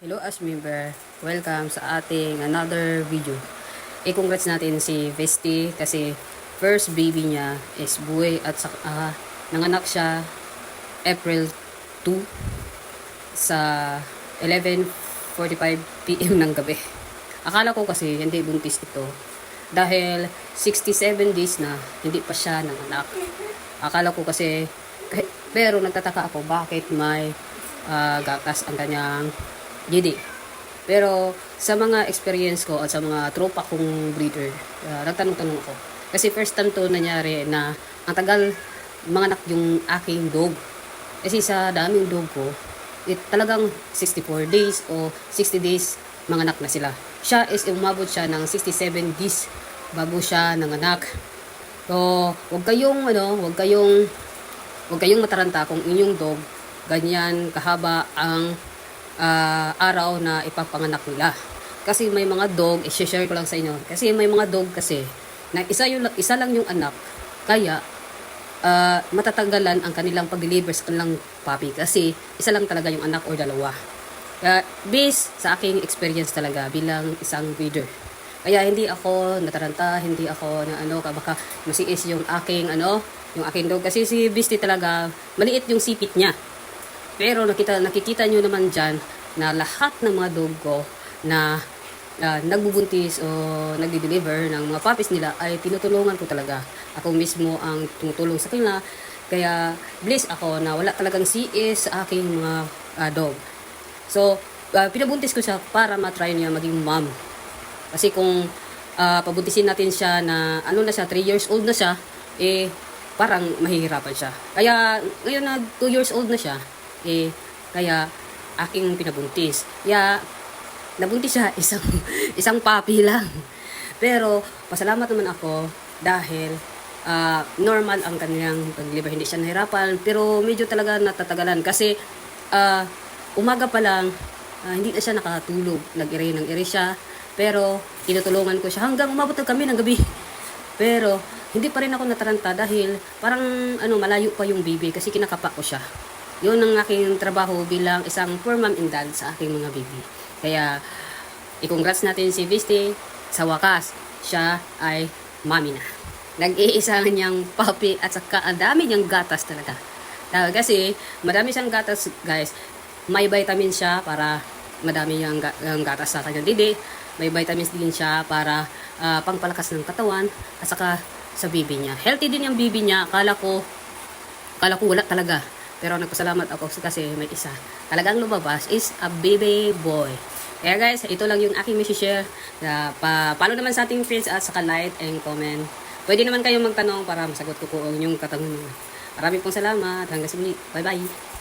Hello Ashmi Bear, welcome sa ating another video. I-congrats natin si Vesti kasi first baby niya is boy at nanganak siya April 2 sa 11:45 PM ng gabi. Akala ko kasi hindi buntis ito dahil 67 days na hindi pa siya nanganak. Akala ko kasi, pero nagtataka ako bakit may gatas ang kanyang Gidi. Pero sa mga experience ko at sa mga tropa kong breeder, nagtanong-tanong ako. Kasi first time to nangyari na ang tagal manganak yung aking dog. Kasi sa daming dog ko, talagang 64 days o 60 days manganak na sila. Siya is umabot siya ng 67 days bago siya nanganak. So, wag kayong mataranta kung inyong dog ganyan kahaba ang araw na ipapanganak nila. Kasi may mga dog, i-share ko lang sa inyo. Kasi may mga dog kasi na isa lang yung anak, kaya matatagalan ang kanilang pag-deliver sa kanilang puppy kasi isa lang talaga yung anak or dalawa. Based sa aking experience talaga bilang isang breeder. Kaya hindi ako nataranta, hindi ako baka masiis yung aking dog kasi si Beastie talaga maliit yung sipit niya. Pero nakikita nyo naman dyan na lahat ng mga dog ko na nagbubuntis o nagdi-deliver ng mga puppies nila ay tinutulungan ko talaga. Ako mismo ang tumutulong sa kanila. Kaya blessed ako na wala talagang CS sa aking mga dog. So, pinabuntis ko siya para matry niya maging mom. Kasi kung pabuntisin natin siya na 3 years old na siya, parang mahihirapan siya. Kaya ngayon na 2 years old na siya, kaya aking pinabuntis. Nabuntis siya isang puppy lang. Pero pasalamat naman ako dahil normal ang kanyang pag-deliver. Hindi siya nahirapan, pero medyo talaga natatagalan kasi umaga pa lang hindi na siya nakatulog. Nag-iri siya, pero tinutulungan ko siya hanggang umabot na kami ng gabi. Pero hindi pa rin ako nataranta dahil parang malayo pa yung baby kasi kinakapa ko siya. Yun ang aking trabaho bilang isang poor mom and dad sa aking mga baby. Kaya, i-congrats natin si Vesti. Sa wakas, siya ay mommy na. Nag-iisa niyang puppy at saka ang dami niyang gatas talaga. Kasi, madami siyang gatas, guys. May vitamins siya para madami yung gatas sa kanyang didi. May vitamins din siya para pangpalakas ng katawan at saka sa baby niya. Healthy din yung baby niya. Akala ko wala talaga. Pero nagpasalamat ako kasi may isa. Talagang lumabas is a baby boy. Kaya guys, ito lang yung aking share. Follow naman sa ating friends at saka like and comment. Pwede naman kayong magtanong para masagot ko po yung katanungan. Maraming pong salamat. Hanggang sa muli. Bye bye.